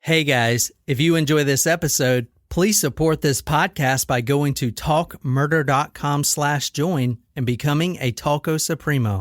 Hey guys, if you enjoy this episode, please support this podcast by going to talkmurder.com/join and becoming a Talko Supremo.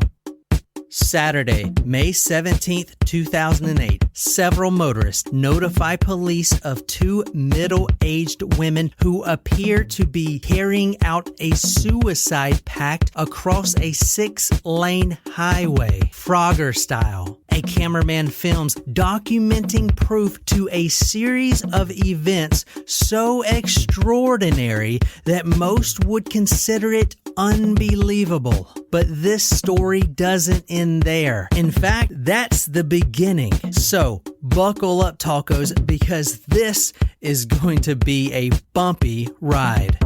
Saturday, May 17th, 2008, several motorists notify police of two middle-aged women who appear to be carrying out a suicide pact across a 6-lane highway, Frogger style. A cameraman films documenting proof to a series of events so extraordinary that most would consider it unbelievable. But this story doesn't end there. In fact, that's the beginning. So buckle up, Talkos, because this is going to be a bumpy ride.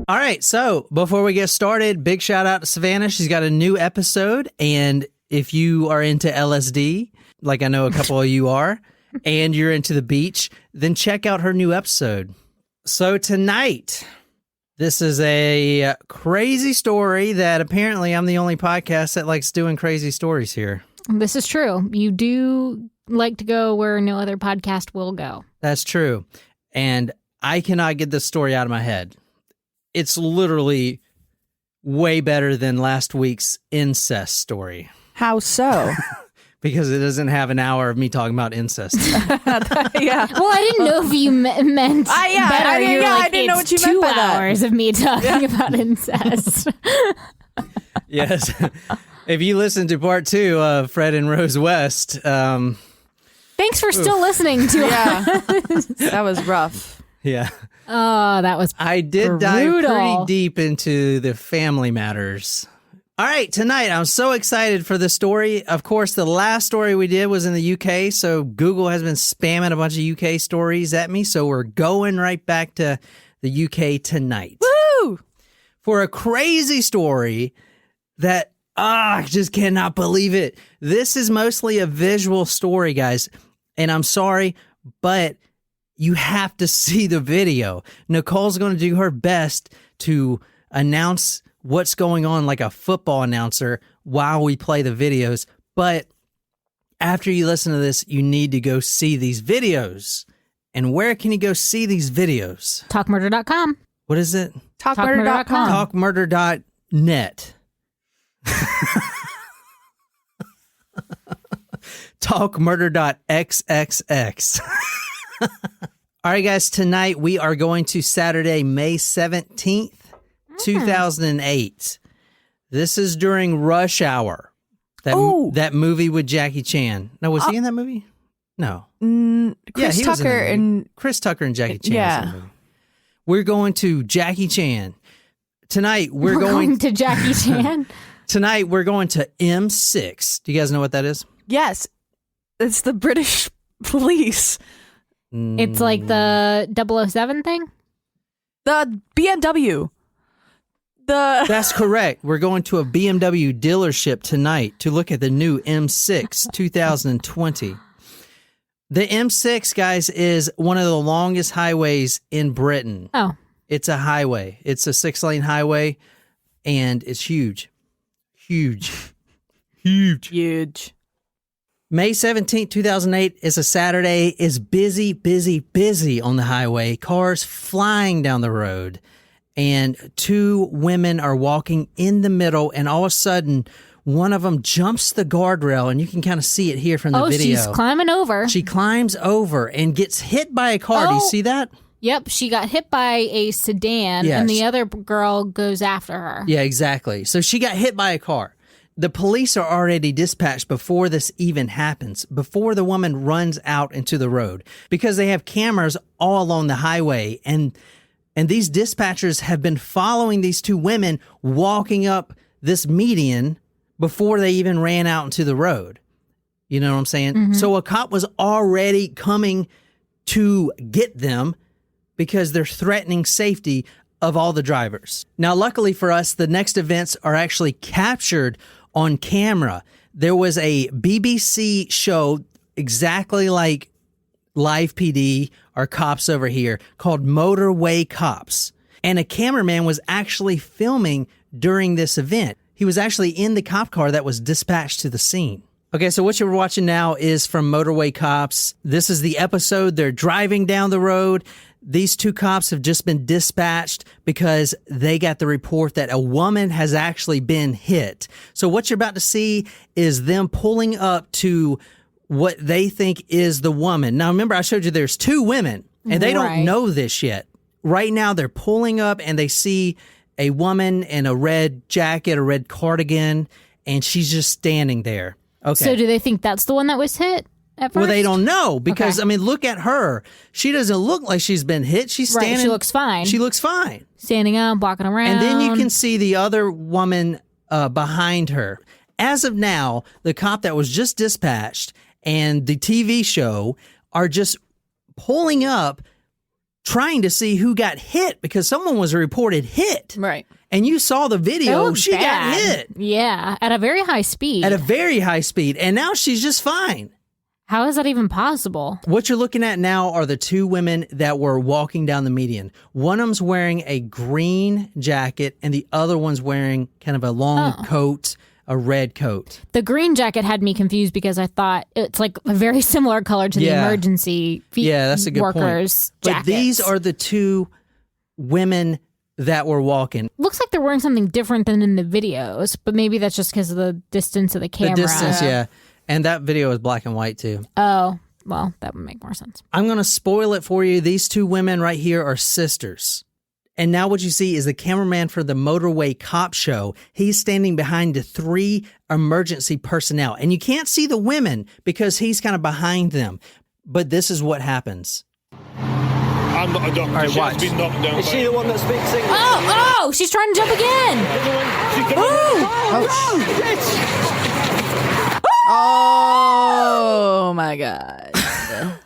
All right, so before we get started, big shout out to Savannah. She's got a new episode, and if you are into LSD, like I know a couple of you are, and you're into the beach, then check out her new episode. So tonight, this is a crazy story that apparently I'm the only podcast that likes doing crazy stories here. This is true. You do like to go where no other podcast will go. That's true. And I cannot get this story out of my head. It's literally way better than last week's incest story. How so? Because it doesn't have an hour of me talking about incest. Yeah. Well, I didn't know if you meant better. I didn't know what you meant by that. 2 hours of me talking about incest. Yes. If you listen to part 2 of Fred and Rose West. Thanks for still listening to us. That was rough. Yeah. Oh, that was I did brutal. dive pretty deep into the family matters. All right, tonight I'm so excited for this story. Of course, the last story we did was in the UK, so Google has been spamming a bunch of UK stories at me, so we're going right back to the UK tonight. Woo! For a crazy story that, I just cannot believe it. This is mostly a visual story, guys, and I'm sorry, but you have to see the video. Nicole's going to do her best to announce what's going on like a football announcer while we play the videos. But after you listen to this, you need to go see these videos. And where can you go see these videos? Talkmurder.com. What is it? Talkmurder.com. Talkmurder.net. Talkmurder.xxx. All right, guys, tonight we are going to Saturday, May 17th, 2008. This is during Rush Hour. That movie with Jackie Chan. No, was he in that movie? No. Chris Tucker and Jackie Chan. Yeah. We're going to Jackie Chan. Tonight we're going to Jackie Chan. Tonight we're going to M6. Do you guys know what that is? Yes. It's the British police. It's like the 007 thing? The BMW. That's correct. We're going to a BMW dealership tonight to look at the new M6 2020. The M6, guys, is one of the longest highways in Britain. Oh. It's a highway. It's a 6-lane highway, and it's huge. Huge. May 17th, 2008 is a Saturday. Is busy on the highway. Cars flying down the road. And 2 women are walking in the middle, and all of a sudden, one of them jumps the guardrail, and you can kind of see it here from the video. Oh, she's climbing over. She climbs over and gets hit by a car. Do you see that? Yep, she got hit by a sedan, Yes. and the other girl goes after her. Yeah, exactly. So she got hit by a car. The police are already dispatched before this even happens, before the woman runs out into the road, because they have cameras all along the highway, and these dispatchers have been following these 2 women walking up this median before they even ran out into the road. You know what I'm saying? Mm-hmm. So a cop was already coming to get them because they're threatening safety of all the drivers. Now, luckily for us, the next events are actually captured on camera. There was a BBC show exactly like Live PD or Cops over here called Motorway Cops. And a cameraman was actually filming during this event. He was actually in the cop car that was dispatched to the scene. Okay, so what you're watching now is from Motorway Cops. This is the episode. They're driving down the road. These two cops have just been dispatched because they got the report that a woman has actually been hit. So what you're about to see is them pulling up to what they think is the woman. Now, remember, I showed you there's two women, and they don't know this yet. Right now, they're pulling up, and they see a woman in a red jacket, a red cardigan, and she's just standing there. Okay. So do they think that's the one that was hit at first? Well, they don't know because, I mean, look at her. She doesn't look like she's been hit. She's standing. Right, she looks fine. She looks fine. Standing up, walking around. And then you can see the other woman behind her. As of now, the cop that was just dispatched and the TV show are just pulling up, trying to see who got hit because someone was reported hit. Right. And you saw the video. She bad. got hit. Yeah, at a very high speed. At a very high speed. And now she's just fine. How is that even possible? What you're looking at now are the two women that were walking down the median. One of them's wearing a green jacket and the other one's wearing kind of a long coat, a red coat. The green jacket had me confused because I thought it's like a very similar color to the emergency that's a good workers' point. But jackets. these are the two women that were walking. Looks like they're wearing something different than in the videos, but maybe that's just because of the distance of the camera. The distance, yeah. And that video is black and white too. Oh, well, that would make more sense. I'm going to spoil it for you. These two women right here are sisters. And now what you see is the cameraman for the Motorway Cop show. He's standing behind the three emergency personnel. And you can't see the women because he's kind of behind them. But this is what happens. I'm not a doctor. Right, she watch. has been knocked down. Is she the one that speaks English? Oh, she's trying to jump again. Oh my God.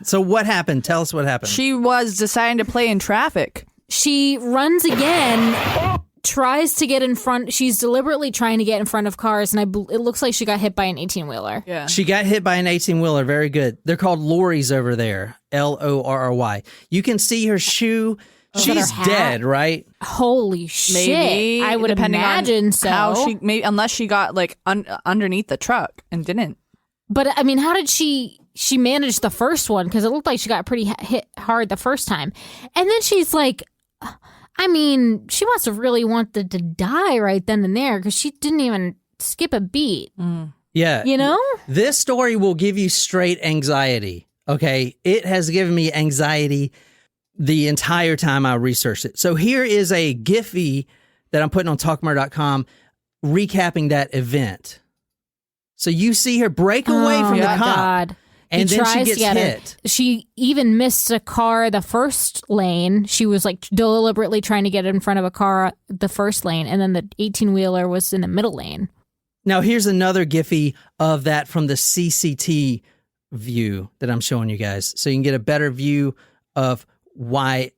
So what happened? Tell us what happened. She was deciding to play in traffic. She runs again, tries to get in front. She's deliberately trying to get in front of cars, and it looks like she got hit by an 18-wheeler. Yeah. She got hit by an 18-wheeler. Very good. They're called lorries over there. Lorry. You can see her shoe. She's dead, right? Holy shit. Maybe. I would depending imagine on so. How she, maybe, unless she got like underneath the truck and didn't. But I mean, how did she manage the first one? Because it looked like she got pretty hit hard the first time. And then she's like, I mean, she must have really wanted to die right then and there because she didn't even skip a beat. Yeah. You know? This story will give you straight anxiety. Okay. It has given me anxiety the entire time I researched it. So here is a Giphy that I'm putting on talkmurder.com recapping that event. So you see her break away from the cop. God. And He then she tries gets to get her. hit. She even missed a car the first lane. She was like deliberately trying to get in front of a car the first lane, and then the 18-wheeler was in the middle lane. Now here's another Giphy of that from the CCT view that I'm showing you guys. So you can get a better view of what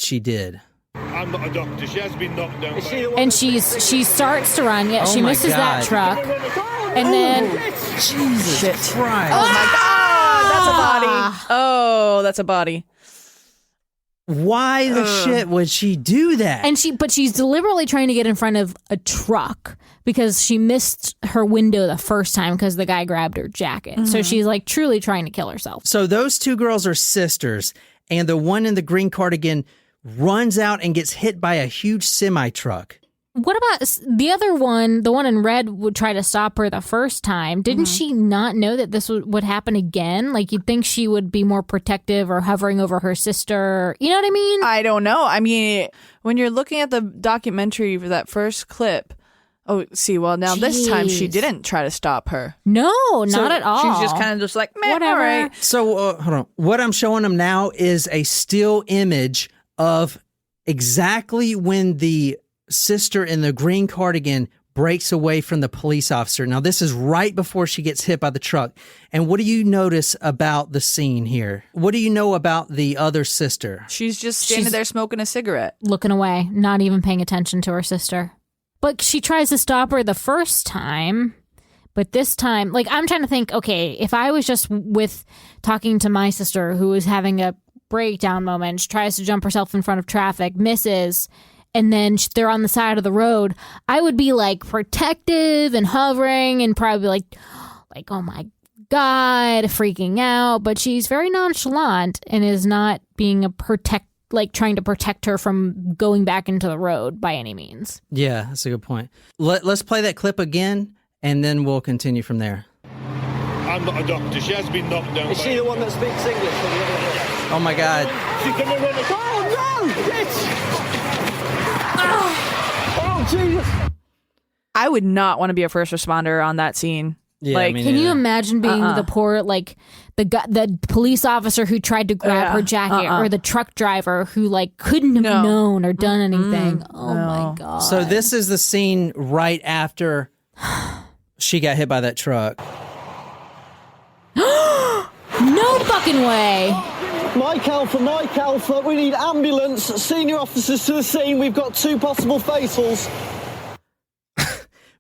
she did. I'm not a doctor. She has been knocked down. And she starts to run. Yeah, she my misses that God. truck. And then Jesus Christ. Oh my God. That's a body. Oh, that's a body. Why the shit would she do that? but she's deliberately trying to get in front of a truck because she missed her window the first time because the guy grabbed her jacket. So she's like truly trying to kill herself. So those two girls are sisters, and the one in the green cardigan runs out and gets hit by a huge semi-truck. What about the other one? The one in red would try to stop her the first time. Didn't she not know that this would happen again? Like, you'd think she would be more protective or hovering over her sister. You know what I mean? I don't know. I mean, when you're looking at the documentary for that first clip, this time she didn't try to stop her. No, not at all. She's just kind of just like, meh, whatever. all right. So, hold on. What I'm showing them now is a still image of exactly when the sister in the green cardigan breaks away from the police officer. Now, this is right before she gets hit by the truck. And what do you notice about the scene here? What do you know about the other sister? She's just standing there smoking a cigarette. Looking away, not even paying attention to her sister. But she tries to stop her the first time. But this time, like, I'm trying to think, okay, if I was just talking to my sister who was having a breakdown moment, she tries to jump herself in front of traffic, misses, and then they're on the side of the road, I would be like protective and hovering and probably like, oh my God, freaking out. But she's very nonchalant and is not being trying to protect her from going back into the road by any means. Yeah, that's a good point. Let's play that clip again, and then we'll continue from there. I'm not a doctor. She has been knocked down. Is she the one that speaks English? Or the other one? Oh my God. She's going to run a... Oh no! Oh Jesus! I would not want to be a first responder on that scene. Yeah, like, me Can you neither. imagine being the poor, like the police officer who tried to grab her jacket, or the truck driver who like couldn't have known or done anything? Oh my God! So this is the scene right after she got hit by that truck. No fucking way! Mike Alpha, we need ambulance, senior officers to the scene. We've got 2 possible fatals.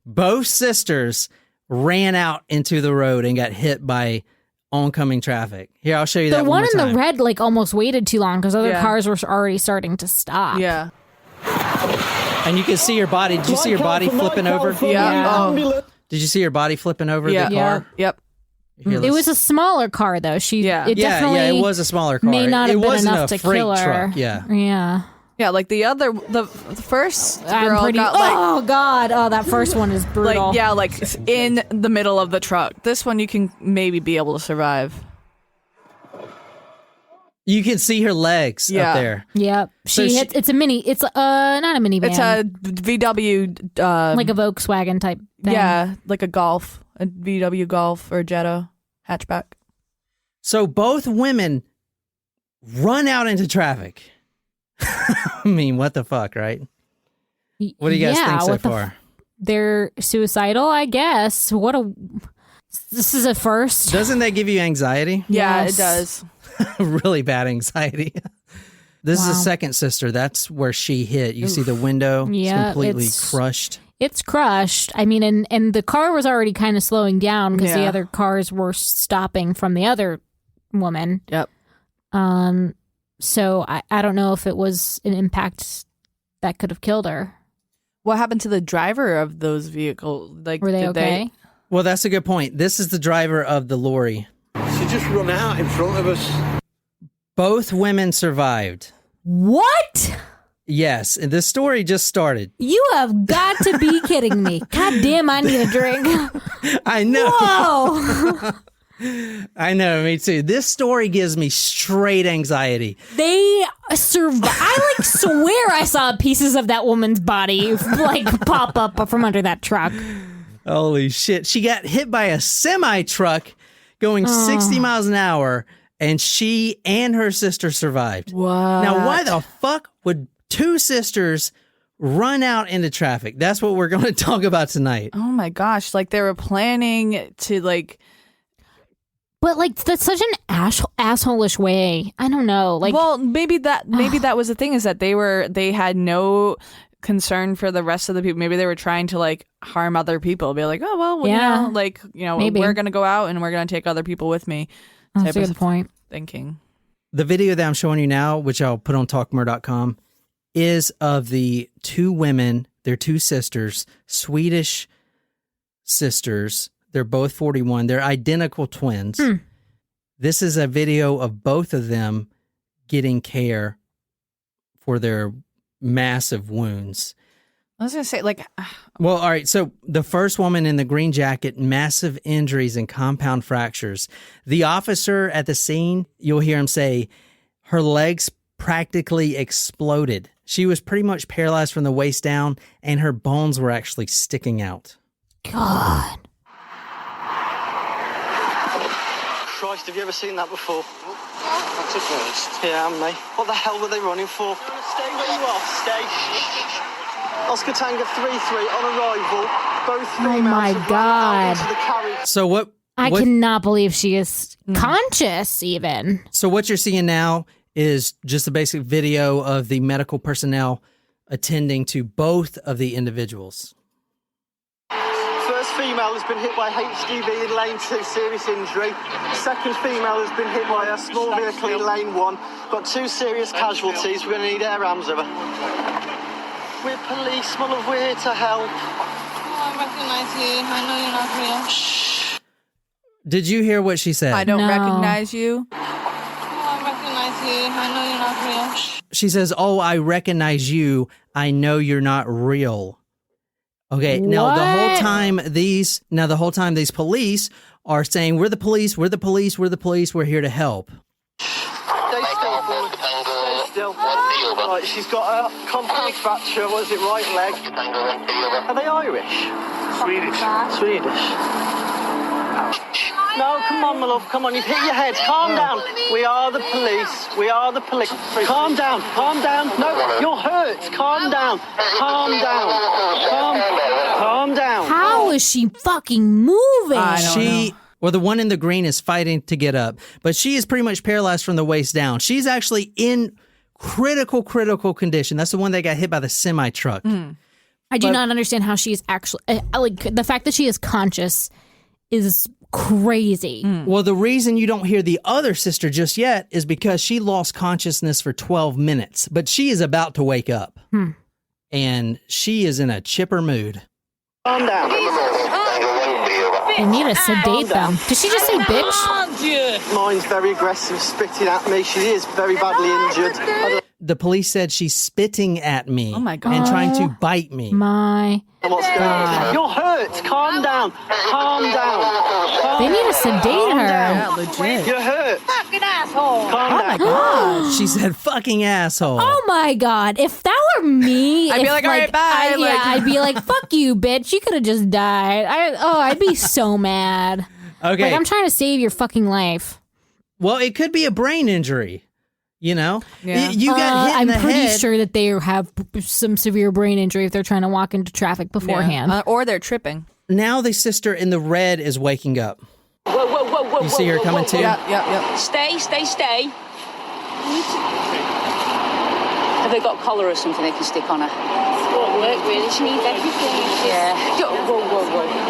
Both sisters ran out into the road and got hit by oncoming traffic. Here, I'll show you that The one more in time. the red like almost waited too long because other Yeah. cars were already starting to stop. Yeah. And you can see her body. Did you see her body flipping over? Yeah. Ambulance. Did you see her body flipping over Yeah. the car? Yep. Here, It let's- was a smaller car though. It definitely it was a smaller car. may not it have been wasn't enough a to freight kill her. truck. Yeah. Yeah. Yeah, like the first girl I'm pretty. got like Oh God! Oh, that first one is brutal. like in the middle of the truck. This one you can maybe be able to survive. You can see her legs Yeah. up there. Yep. So She hits. It's a mini. It's not a minivan. It's a VW like a Volkswagen type thing. yeah, like a Golf, a VW Golf or Jetta hatchback. So both women run out into traffic. I mean, what the fuck, right? What do you guys think so far? They're suicidal, I guess. This is a first. Doesn't that give you anxiety? Yeah, Yes. it does. Really bad anxiety. This is the Wow. second sister. That's where she hit. You see the window Yeah, completely it's- crushed. It's crushed. I mean, and the car was already kind of slowing down because the Yeah. other cars were stopping from the other woman. Yep. So I don't know if it was an impact that could have killed her. What happened to the driver of those vehicles? Like, Were they did okay? Well, that's a good point. This is the driver of the lorry. She just run out in front of us. Both women survived. What? Yes, and this story just started. You have got to be kidding me. God damn, I need a drink. I know. Whoa. I know, me too. This story gives me straight anxiety. They survived. I like swear I saw pieces of that woman's body like pop up from under that truck. Holy shit. She got hit by a semi truck going 60 miles an hour, and she and her sister survived. What? Now, why the fuck would 2 sisters run out into traffic? That's what we're going to talk about tonight. Oh my gosh! Like they were planning to like. But like that's such an asshole-ish way. I don't know. Like, Well, maybe that was the thing is that they had no concern for the rest of the people. Maybe they were trying to like harm other people. Be like, oh well, Yeah. Maybe. we're gonna go out and we're gonna take other people with me. that's a type good of point. Thinking. The video that I'm showing you now, which I'll put on talkmore.com, is of the 2 women. They're 2 sisters, Swedish sisters. They're both 41. They're identical twins. This is a video of both of them getting care for their massive wounds. I was gonna say like, Well, all right. So the first woman in the green jacket, massive injuries and compound fractures. The officer at the scene, you'll hear him say, her legs practically exploded. She was pretty much paralyzed from the waist down, and her bones were actually sticking out. God. Christ, have you ever seen that before? That's a first. Yeah, and me. What the hell were they running for? Stay where you are. Stay. Oscar Tango 3-3 on arrival. Both females my have run out God. into the carriage. So what? I cannot believe she is conscious even. So what you're seeing now is just a basic video of the medical personnel attending to both of the individuals. First female has been hit by HGV in lane 2, serious injury. Second female has been hit by a small vehicle in lane 1. Got 2 serious casualties. We're going to need air ambs over. We're police, my love. We're here to help. I recognise you. I know you're not real. Shh. Did you hear what she said? I don't No. recognize you. I recognise you. I know you're not real. She says, "Oh, I recognize you. I know you're not real." Okay, now the whole What? time these police are saying, "We're the police. We're the police. We're the police. We're here to help." Stay still, boy. Stay still. Right, she's got a compound fracture. What is it, right leg? Are they Irish? Swedish. No, come on, my love. Come on, you've hit your head. Calm down. We are the police. We are the police. Calm down. Calm down. No, you're hurt. Calm down. Calm down. Calm down. How is she fucking moving? I don't know. Well, the one in the green is fighting to get up, but she is pretty much paralyzed from the waist down. She's actually in critical condition. That's the one that got hit by the semi truck. I do not understand how she is actually like the fact that she is conscious is crazy. Well, the reason you don't hear the other sister just yet is because she lost consciousness for 12 minutes, but she is about to wake up. And she is in a chipper mood. Calm down. I need to sedate them. Did she just say bitch? Mine's very aggressive, spitting at me. She is very badly injured. The police said she's spitting at me. Oh my God. And trying to bite me. My What's going on? You're hurt. Calm down. Calm down. They need to sedate her. Yeah, legit. You're hurt. Fucking asshole. Calm down. She said fucking asshole. Oh my God. If that were me, I'd be if, like, all right, bye. I'd be like, fuck you, bitch. You could have just died. I'd be so mad. Okay. Like, I'm trying to save your fucking life. Well, it could be a brain injury. You know? Yeah. You got hit in I'm the pretty head. sure that they have some severe brain injury if they're trying to walk into traffic beforehand. Yeah. Or they're tripping. Now the sister in the red is waking up. Whoa. You see her coming too? Yep. Stay. Have they got a collar or something they can stick on her? Won't work really. She needs everything. Yeah. Whoa.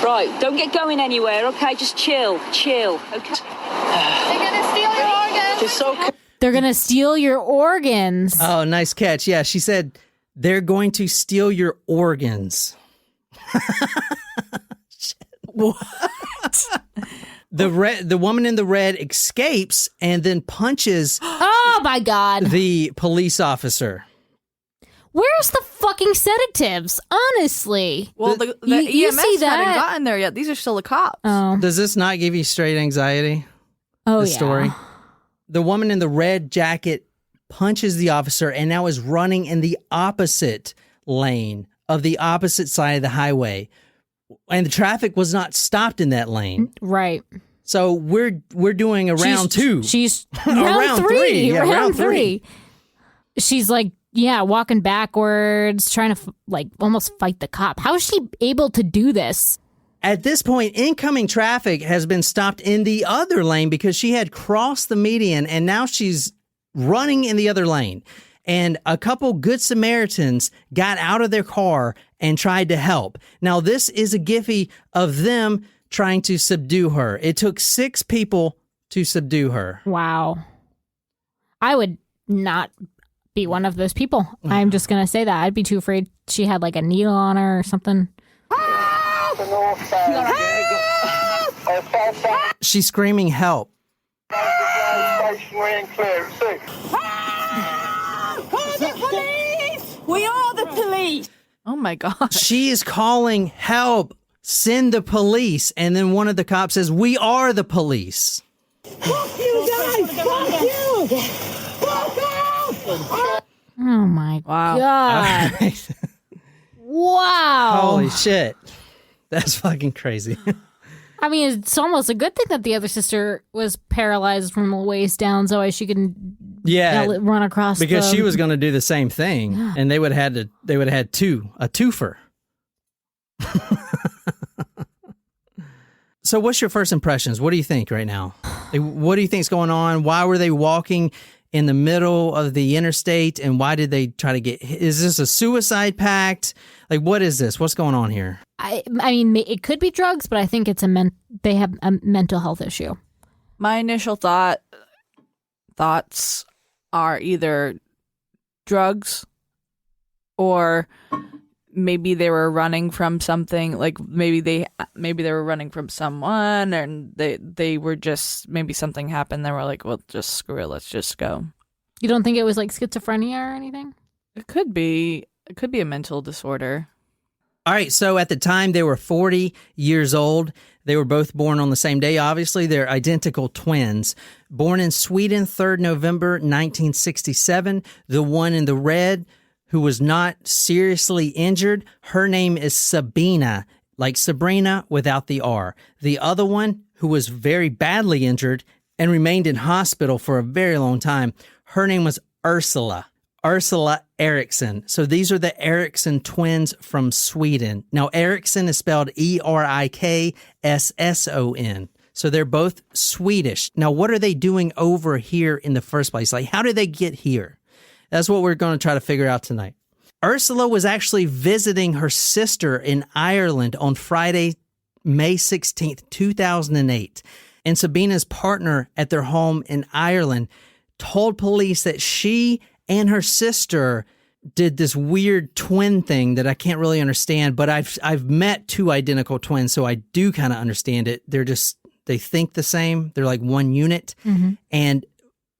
Right, don't get going anywhere, okay? Just chill, okay? They're gonna steal your organs. It's okay. They're going to steal your organs. Oh, nice catch. Yeah, she said they're going to steal your organs. What? The woman in the red escapes and then punches Oh my God. the police officer. Where's the fucking sedatives? Honestly. Well, the You EMS see hadn't that? gotten there yet. These are still the cops. Oh. Does this not give you straight anxiety? Oh, The yeah. story. The woman in the red jacket punches the officer and now is running in the opposite lane of the opposite side of the highway. And the traffic was not stopped in that lane. Right. So we're doing a round two. She's Round three. Yeah, round three. She's like, yeah, walking backwards, trying to almost fight the cop. How is she able to do this? At this point, incoming traffic has been stopped in the other lane because she had crossed the median and now she's running in the other lane. And a couple good Samaritans got out of their car and tried to help. Now, this is a Giphy of them trying to subdue her. It took 6 people to subdue her. Wow. I would not be one of those people. I'm just going to say that. I'd be too afraid she had like a needle on her or something. She's screaming help. We are the police. Oh my God. She is calling help. Send the police. And then one of the cops says, we are the police. Fuck you guys. Fuck you. Fuck off. Oh my Wow. God. Wow. Holy shit. That's fucking crazy. I mean, it's almost a good thing that the other sister was paralyzed from the waist down so she can run across because the... she was going to do the same thing, and they would have had a twofer. So, what's your first impressions? What do you think right now? What do you think's going on? Why were they walking in the middle of the interstate, and why did they try to get? Is this a suicide pact? Like, what is this? What's going on here? I mean, it could be drugs, but I think it's they have a mental health issue. My initial thoughts are either drugs or maybe they were running from something. Like maybe they were running from someone, and they were just, maybe something happened. They were like, well, just screw it, let's just go. You don't think it was like schizophrenia or anything? It could be a mental disorder. All right, so at the time, they were 40 years old. They were both born on the same day, obviously. They're identical twins. Born in Sweden, 3rd November, 1967. The one in the red, who was not seriously injured, her name is Sabina, like Sabrina without the R. The other one, who was very badly injured and remained in hospital for a very long time, her name was Ursula Eriksson. So these are the Eriksson twins from Sweden. Now, Eriksson is spelled Erikson. So they're both Swedish. Now, what are they doing over here in the first place? Like, how did they get here? That's what we're going to try to figure out tonight. Ursula was actually visiting her sister in Ireland on Friday, May 16th, 2008. And Sabina's partner at their home in Ireland told police that she and her sister did this weird twin thing that I can't really understand, but I've met two identical twins, so I do kind of understand it. They think the same. They're like one unit. Mm-hmm. And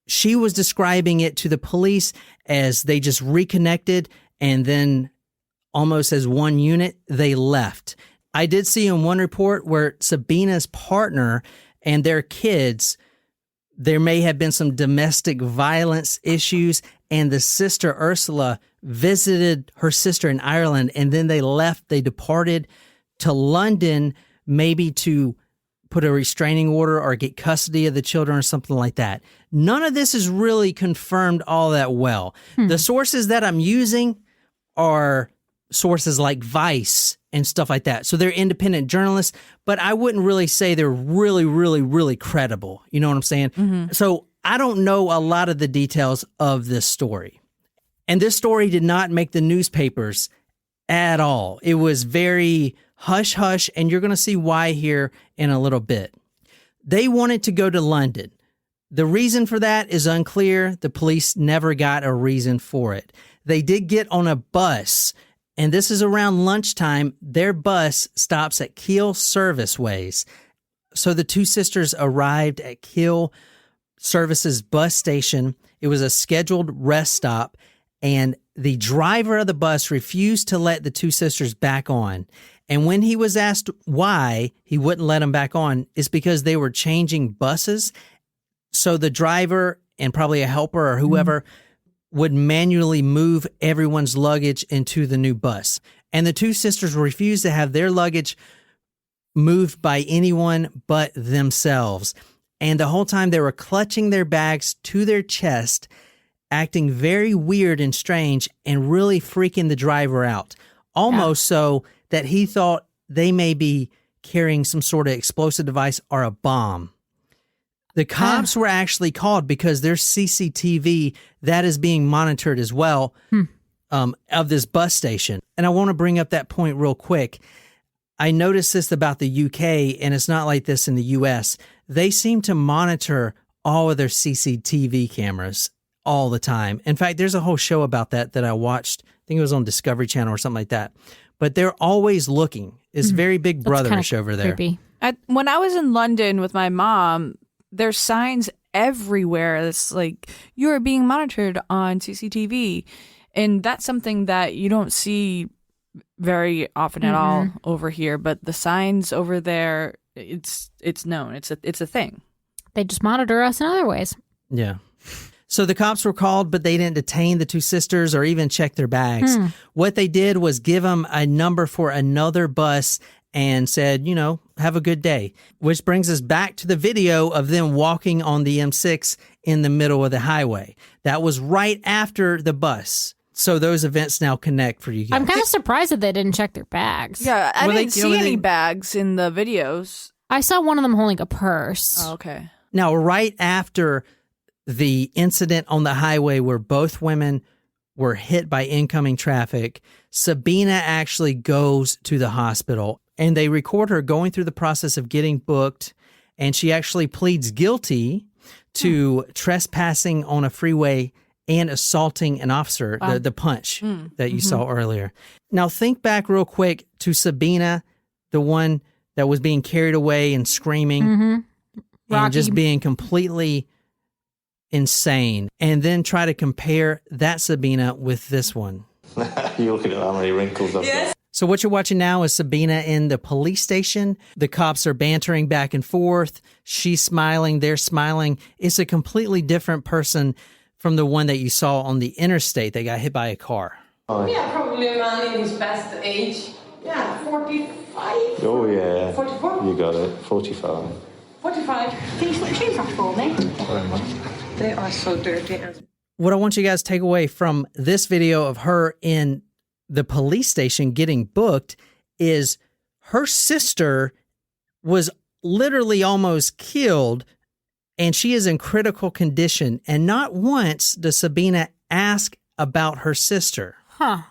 she was describing it to the police as they just reconnected, and then almost as one unit, they left. I did see in one report where Sabina's partner and their kids, there may have been some domestic violence issues, and the sister Ursula visited her sister in Ireland, and then they left. They departed to London, maybe to put a restraining order or get custody of the children or something like that. None of this is really confirmed all that well. The sources that I'm using are sources like Vice and stuff like that. So they're independent journalists, but I wouldn't really say they're really, really, really credible. You know what I'm saying? Mm-hmm. So I don't know a lot of the details of this story. And this story did not make the newspapers at all. It was very hush-hush, and you're going to see why here in a little bit. They wanted to go to London. The reason for that is unclear. The police never got a reason for it. They did get on a bus, and this is around lunchtime. Their bus stops at Kiel Serviceways. So the two sisters arrived at Kiel Services bus station. It was a scheduled rest stop, and the driver of the bus refused to let the two sisters back on. And when he was asked why he wouldn't let them back on, it's because they were changing buses. So the driver and probably a helper or whoever would manually move everyone's luggage into the new bus. And the two sisters refused to have their luggage moved by anyone but themselves. And the whole time they were clutching their bags to their chest, acting very weird and strange, and really freaking the driver out. Almost so that he thought they may be carrying some sort of explosive device or a bomb. The cops were actually called because there's CCTV that is being monitored as well of this bus station. And I want to bring up that point real quick. I noticed this about the UK, and it's not like this in the US. They seem to monitor all of their CCTV cameras all the time. In fact, there's a whole show about that I watched. I think it was on Discovery Channel or something like that. But they're always looking. It's very Big Brotherish over there. Creepy. When I was in London with my mom, there's signs everywhere that's like, you're being monitored on CCTV. And that's something that you don't see very often at all over here. But the signs over there, it's known. It's a thing. They just monitor us in other ways. Yeah. So the cops were called, but they didn't detain the two sisters or even check their bags. What they did was give them a number for another bus and said, have a good day. Which brings us back to the video of them walking on the M6 in the middle of the highway. That was right after the bus. So those events now connect for you guys. I'm kind of surprised that they didn't check their bags. Yeah, I didn't see any bags in the videos. I saw one of them holding a purse. Oh, okay. Now, right after the incident on the highway where both women were hit by incoming traffic, Sabina actually goes to the hospital, and they record her going through the process of getting booked, and she actually pleads guilty to trespassing on a freeway and assaulting an officer, the punch that you saw earlier. Now think back real quick to Sabina, the one that was being carried away and screaming and just being completely insane. And then try to compare that Sabina with this one. You're looking at how many wrinkles I've got. So what you're watching now is Sabina in the police station. The cops are bantering back and forth. She's smiling, they're smiling. It's a completely different person from the one that you saw on the interstate that got hit by a car. Yeah, probably a man in his best age. Yeah, 45. Oh, yeah. 44? You got it. 45. 45. Can you put the shoes off for me? They are so dirty. What I want you guys to take away from this video of her in the police station getting booked is her sister was literally almost killed and she is in critical condition. And not once does Sabina ask about her sister. Huh.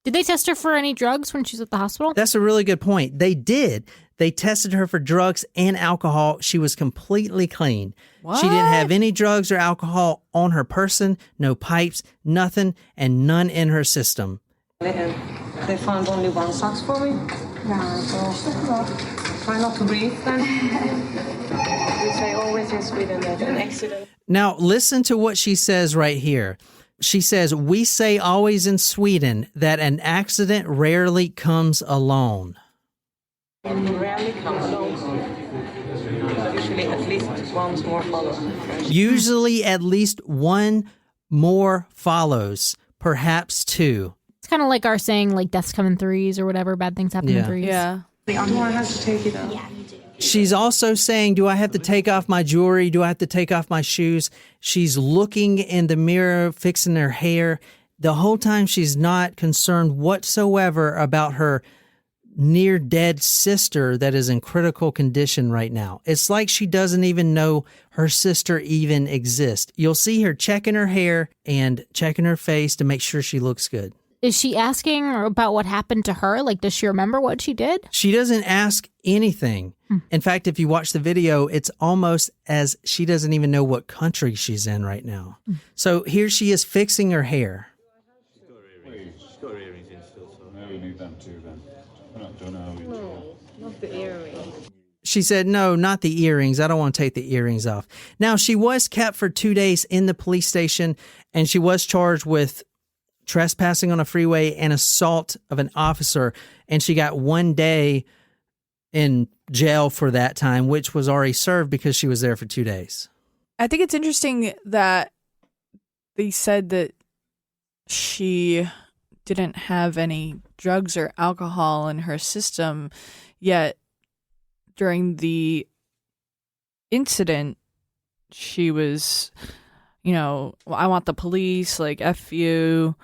Did they test her for any drugs when she was at the hospital? That's a really good point. They did. They tested her for drugs and alcohol. She was completely clean. What? She didn't have any drugs or alcohol on her person, no pipes, nothing, and none in her system. They found only one socks for me. Yeah, so try not to breathe then. We say always in Sweden that an accident. Now, listen to what she says right here. She says, we say always in Sweden that an accident rarely comes alone. It rarely comes alone. Usually at least one more follows. Usually at least one more follows, perhaps two. It's kind of like our saying, like, deaths come in threes or whatever, bad things happen in threes. Yeah. Do I have to take it out? She's also saying, do I have to take off my jewelry? Do I have to take off my shoes? She's looking in the mirror, fixing her hair. The whole time she's not concerned whatsoever about her near dead sister that is in critical condition right now. It's like she doesn't even know her sister even exists. You'll see her checking her hair and checking her face to make sure she looks good. Is she asking about what happened to her? Like, does she remember what she did? She doesn't ask anything. In fact, if you watch the video, it's almost as she doesn't even know what country she's in right now. So here she is fixing her hair. She's got her earrings in still, so. No, we need them too then. We're not done, are we? No, not the earring. She said, no, not the earrings. I don't want to take the earrings off. Now, she was kept for 2 days in the police station, and she was charged with trespassing on a freeway and assault of an officer. And she got 1 day in jail for that time, which was already served because she was there for 2 days. I think it's interesting that they said that she didn't have any drugs or alcohol in her system, yet during the incident, she was, I want the police, like, F you.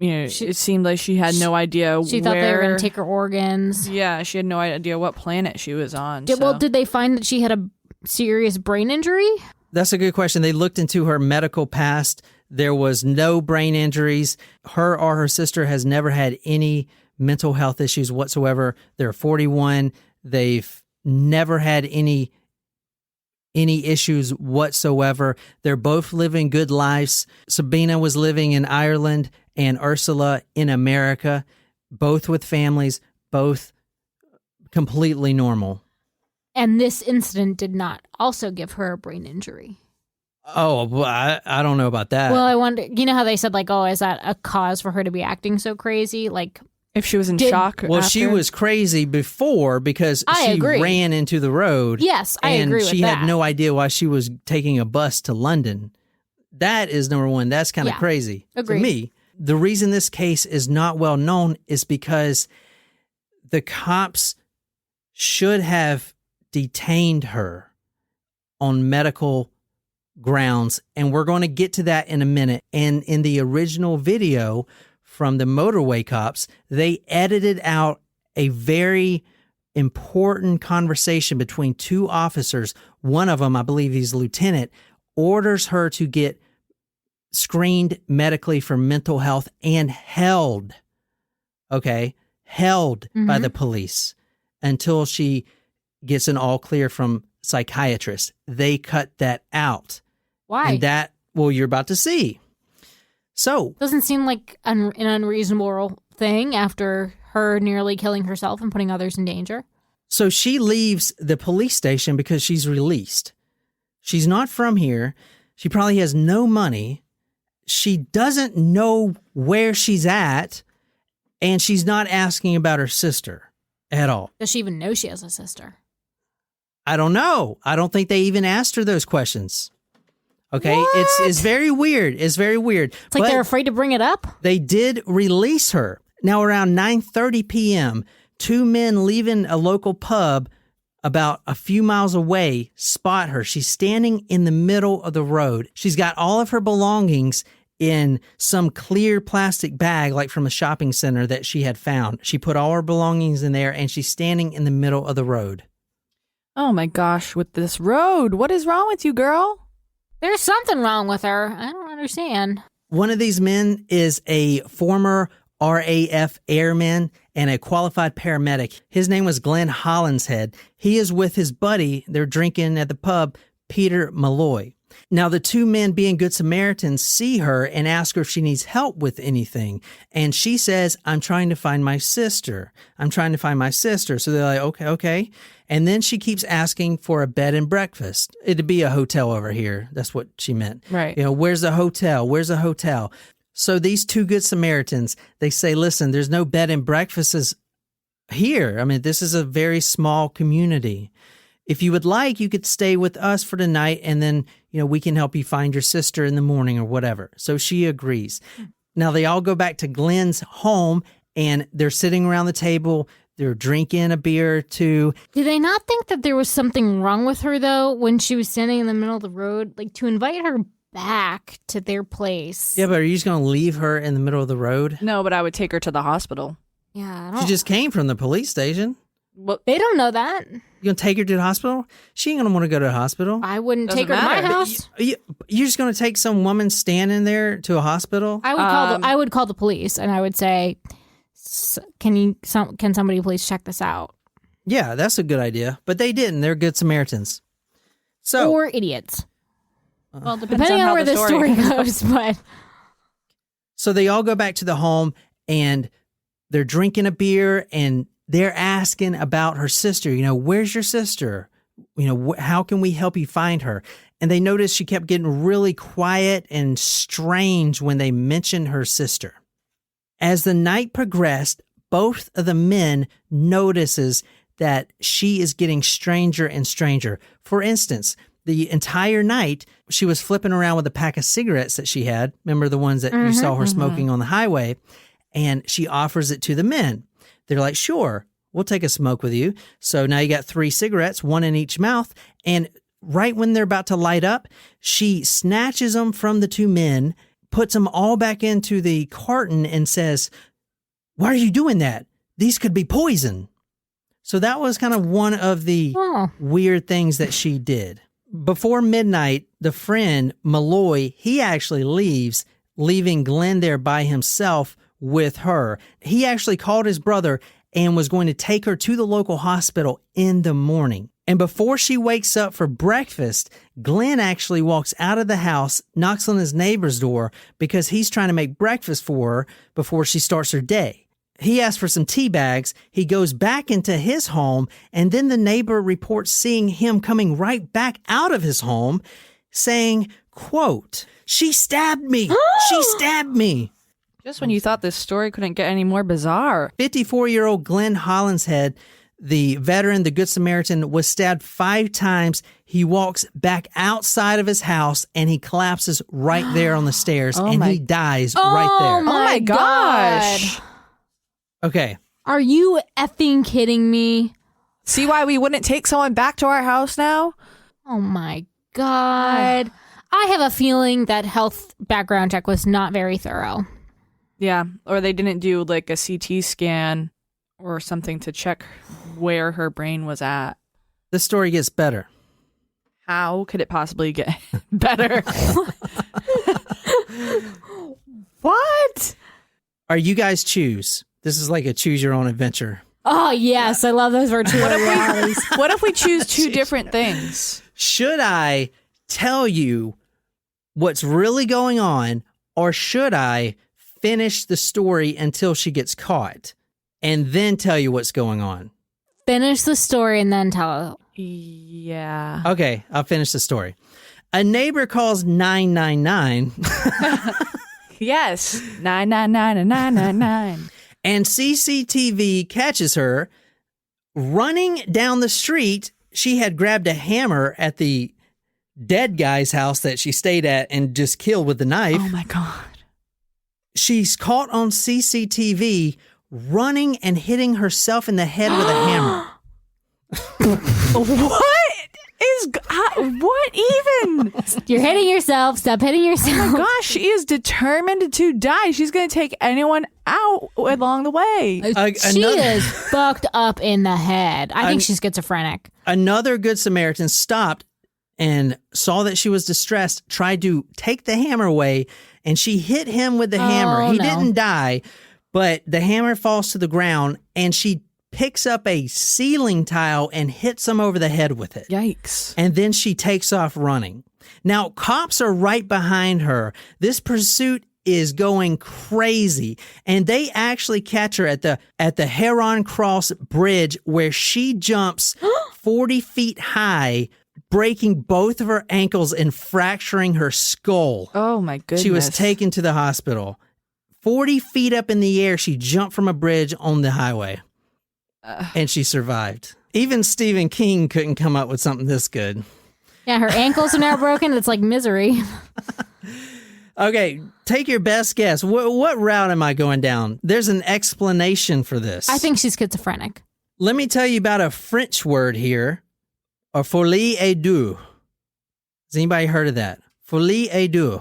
It seemed like she had no idea She thought they were going to take her organs. Yeah, she had no idea what planet she was on. Well, did they find that she had a serious brain injury? That's a good question. They looked into her medical past. There was no brain injuries. Her or her sister has never had any mental health issues whatsoever. They're 41. They've never had any issues whatsoever. They're both living good lives. Sabina was living in Ireland and Ursula in America, both with families, both completely normal. And this incident did not also give her a brain injury. Oh, well, I don't know about that. Well, I wonder, you know how they said, like, oh, is that a cause for her to be acting so crazy? Like, if she was in shock. Well, after? she was crazy before because I she agree. ran into the road. Yes, I agree with And she that. had no idea why she was taking a bus to London. That is number one. That's kind of crazy Agreed. to me. The reason this case is not well known is because the cops should have detained her on medical grounds. And we're going to get to that in a minute. And in the original video from the motorway cops, they edited out a very important conversation between two officers. One of them, I believe he's a lieutenant, orders her to get screened medically for mental health and held by the police until she gets an all clear from psychiatrists. They cut that out. Why? And that Well, you're about to see. So, Doesn't seem like an unreasonable thing after her nearly killing herself and putting others in danger. so she leaves the police station because she's released. She's not from here. She probably has no money. She doesn't know where she's at, and she's not asking about her sister at all. Does she even know she has a sister? I don't know. I don't think they even asked her those questions. Okay, What? it's very weird. It's very weird. It's like they're afraid to bring it up. They did release her. Now around 9:30 p.m., two men leaving a local pub about a few miles away spot her. She's standing in the middle of the road. She's got all of her belongings in some clear plastic bag, like from a shopping center that she had found. She put all her belongings in there, and she's standing in the middle of the road. Oh my gosh, with this road. What is wrong with you, girl? There's something wrong with her. I don't understand. One of these men is a former RAF airman and a qualified paramedic. His name was Glenn Hollinshead. He is with his buddy. They're drinking at the pub, Peter Malloy. Now, the two men, being good Samaritans, see her and ask her if she needs help with anything. And she says, I'm trying to find my sister. I'm trying to find my sister. So they're like, okay. And then she keeps asking for a bed and breakfast. It'd be a hotel over here. That's what she meant. Right. You know, where's the hotel? Where's the hotel? So these two good Samaritans, they say, listen, there's no bed and breakfasts here. I mean, this is a very small community. If you would like, you could stay with us for the night, and then, you know, we can help you find your sister in the morning or whatever. So she agrees. Now they all go back to Glenn's home, and they're sitting around the table. They're drinking a beer or two. Do they not think that there was something wrong with her, though, when she was standing in the middle of the road? Like, to invite her back to their place. Yeah, but are you just going to leave her in the middle of the road? No, but I would take her to the hospital. Yeah, I She don't, just came from the police station. Well, they don't know that. You going to take her to the hospital? She ain't going to want to go to the hospital. I wouldn't Doesn't take her to my matter. house. You're just going to take some woman standing there to a hospital? I would call the police, and I would say, can somebody please check this out? Yeah, that's a good idea. But they didn't. They're good Samaritans. So, Or idiots. well, depends Depending on how where the story goes, but so they all go back to the home, and they're drinking a beer, and they're asking about her sister. You know, where's your sister? You know, how can we help you find her? And they noticed she kept getting really quiet and strange when they mentioned her sister. As the night progressed, both of the men notices that she is getting stranger and stranger. For instance, the entire night, she was flipping around with a pack of cigarettes that she had. Remember the ones that you saw her smoking on the highway? And she offers it to the men. They're like, sure, we'll take a smoke with you. So now you got 3 cigarettes, 1 in each mouth. And right when they're about to light up, she snatches them from the 2 men, puts them all back into the carton, and says, why are you doing that? These could be poison. So that was kind of one of the weird things that she did. Before midnight, the friend, Malloy, he actually leaves, leaving Glenn there by himself with her. He actually called his brother and was going to take her to the local hospital in the morning. And before she wakes up for breakfast, Glenn actually walks out of the house, knocks on his neighbor's door because he's trying to make breakfast for her before she starts her day. He asks for some tea bags. He goes back into his home, and then the neighbor reports seeing him coming right back out of his home saying, quote, she stabbed me. She stabbed me. Just when you thought this story couldn't get any more bizarre. 54-year-old Glenn Hollinshead, the veteran, the Good Samaritan, was stabbed 5 times. He walks back outside of his house, and he collapses right there on the stairs, he dies right there. Oh my gosh. Okay. Are you effing kidding me? See why we wouldn't take someone back to our house now? Oh my God. I have a feeling that health background check was not very thorough. Yeah, or they didn't do like a CT scan or something to check where her brain was at. The story gets better. How could it possibly get better? What? Are you guys choose? This is like a choose your own adventure. Oh, yes. I love those virtual realities. What if we choose 2 different things? Should I tell you what's really going on, or should I finish the story until she gets caught and then tell you what's going on? Finish the story and then tell. Yeah. Okay, I'll finish the story. A neighbor calls 999 Yes. 999. and CCTV catches her running down the street. She had grabbed a hammer at the dead guy's house that she stayed at and just killed with the knife. Oh my God. She's caught on CCTV running and hitting herself in the head with a hammer. What even? You're hitting yourself. Stop hitting yourself. Oh my gosh, she is determined to die. She's going to take anyone out along the way. She is fucked up in the head. I think she's schizophrenic. Another Good Samaritan stopped and saw that she was distressed, tried to take the hammer away, and she hit him with the hammer. He didn't die, but the hammer falls to the ground, and she picks up a ceiling tile and hits him over the head with it. Yikes. And then she takes off running. Now, cops are right behind her. This pursuit is going crazy, and they actually catch her at the Heron Cross Bridge, where she jumps 40 feet high, breaking both of her ankles and fracturing her skull. Oh my goodness. She was taken to the hospital. 40 feet up in the air, she jumped from a bridge on the highway, and she survived. Even Stephen King couldn't come up with something this good. Yeah, her ankles are now broken. It's like misery. Okay, take your best guess. What route am I going down? There's an explanation for this. I think she's schizophrenic. Let me tell you about a French word here, a folie à deux. Has anybody heard of that? Folie à deux.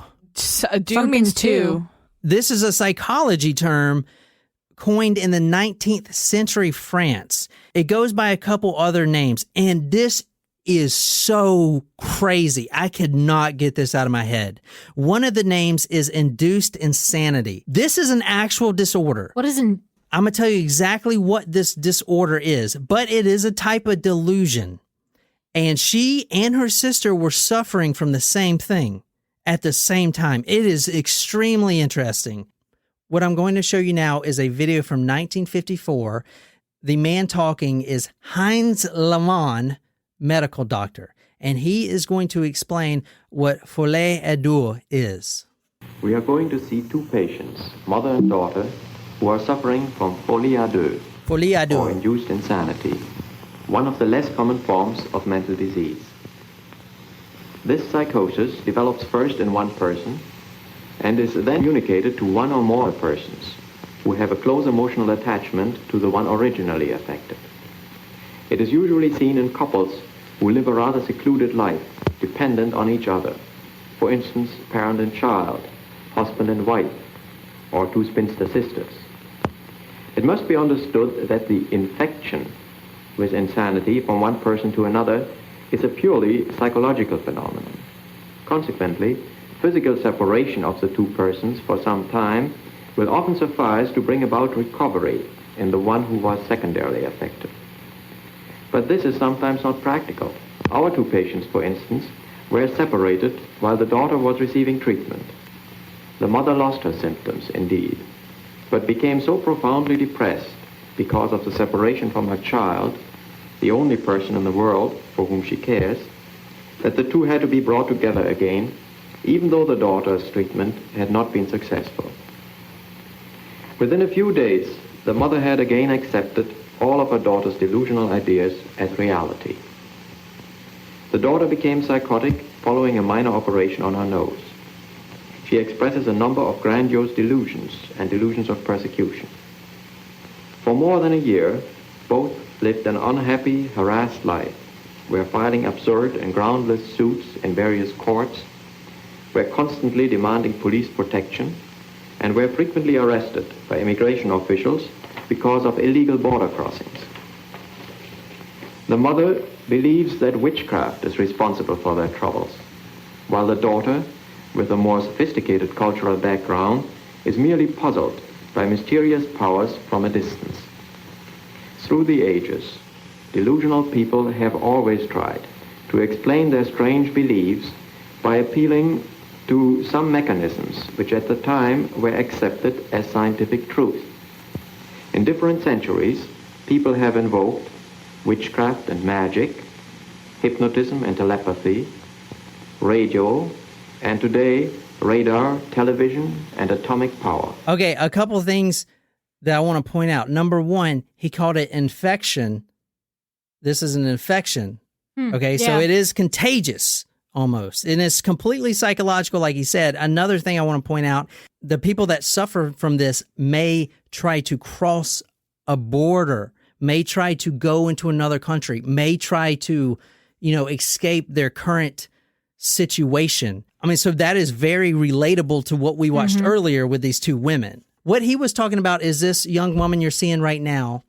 Deux means two. This is a psychology term coined in the 19th century France. It goes by a couple other names, and this is so crazy. I could not get this out of my head. One of the names is induced insanity. This is an actual disorder. What is in? I'm going to tell you exactly what this disorder is, but it is a type of delusion. And she and her sister were suffering from the same thing at the same time. It is extremely interesting. What I'm going to show you now is a video from 1954. The man talking is Heinz Lamon, medical doctor, and he is going to explain what folie à deux is. We are going to see two patients, mother and daughter, who are suffering from folie à deux, Folie à deux. or induced insanity, one of the less common forms of mental disease. This psychosis develops first in one person and is then communicated to one or more persons who have a close emotional attachment to the one originally affected. It is usually seen in couples who live a rather secluded life, dependent on each other. For instance, parent and child, husband and wife, or two spinster sisters. It must be understood that the infection with insanity from one person to another is a purely psychological phenomenon. Consequently, physical separation of the two persons for some time will often suffice to bring about recovery in the one who was secondarily affected. But this is sometimes not practical. Our two patients, for instance, were separated while the daughter was receiving treatment. The mother lost her symptoms, indeed, but became so profoundly depressed because of the separation from her child, the only person in the world for whom she cares, that the two had to be brought together again, even though the daughter's treatment had not been successful. Within a few days, the mother had again accepted all of her daughter's delusional ideas as reality. The daughter became psychotic following a minor operation on her nose. She expresses a number of grandiose delusions and delusions of persecution. For more than a year, both lived an unhappy, harassed life, were filing absurd and groundless suits in various courts, were constantly demanding police protection, and were frequently arrested by immigration officials because of illegal border crossings. The mother believes that witchcraft is responsible for their troubles, while the daughter, with a more sophisticated cultural background, is merely puzzled by mysterious powers from a distance. Through the ages, delusional people have always tried to explain their strange beliefs by appealing to some mechanisms which at the time were accepted as scientific truth. In different centuries, people have invoked witchcraft and magic, hypnotism and telepathy, radio, and today, radar, television, and atomic power. Okay, a couple of things that I want to point out. Number one, he called it infection. This is an infection. Okay, so it is contagious almost. And it's completely psychological, like he said. Another thing I want to point out, the people that suffer from this may try to cross a border, may try to go into another country, may try to, escape their current situation. I mean, so that is very relatable to what we watched earlier with these two women. What he was talking about is this young woman you're seeing right now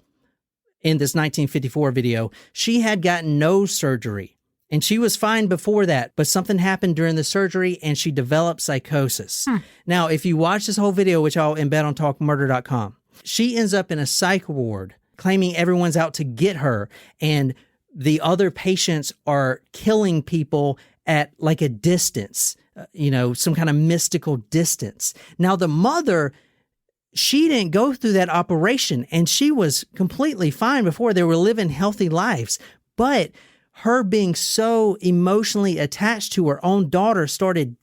in this 1954 video. She had gotten no surgery and she was fine before that, but something happened during the surgery and she developed psychosis. Now, if you watch this whole video, which I'll embed on talkmurder.com, she ends up in a psych ward claiming everyone's out to get her and the other patients are killing people at like a distance, some kind of mystical distance. Now, the mother, she didn't go through that operation and she was completely fine before. They were living healthy lives. But her being so emotionally attached to her own daughter started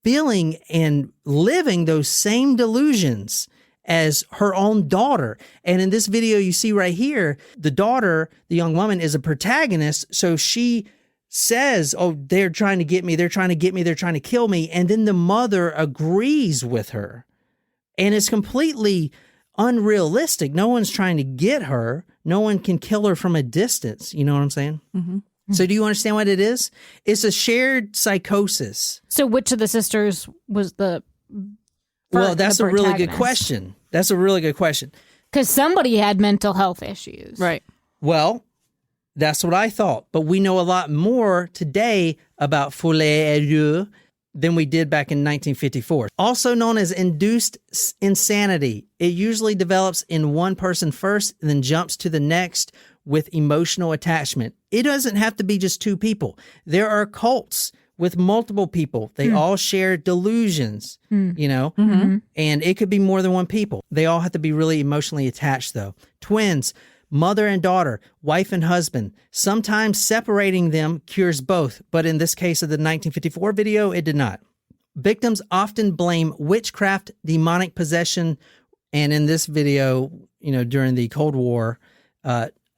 feeling and living those same delusions as her own daughter. And in this video you see right here, the daughter, the young woman, is a protagonist. So she says, oh, they're trying to get me, they're trying to get me, they're trying to kill me. And then the mother agrees with her. And it's completely unrealistic. No one's trying to get her. No one can kill her from a distance. You know what I'm saying? So do you understand what it is? It's a shared psychosis. So which of the sisters was the Well, that's a really good question. That's a really good question. Because somebody had mental health issues. Right. Well, that's what I thought. But we know a lot more today about folie à deux than we did back in 1954. Also known as induced insanity. It usually develops in one person first, and then jumps to the next with emotional attachment. It doesn't have to be just two people. There are cults with multiple people. They all share delusions, and it could be more than one people. They all have to be really emotionally attached, though. Twins, mother and daughter, wife and husband. Sometimes separating them cures both, but in this case of the 1954 video, it did not. Victims often blame witchcraft, demonic possession, and in this video, during the Cold War,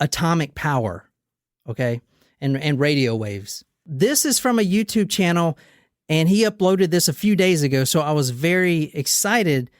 atomic power, and radio waves. This is from a YouTube channel, and he uploaded this a few days ago, so I was very excited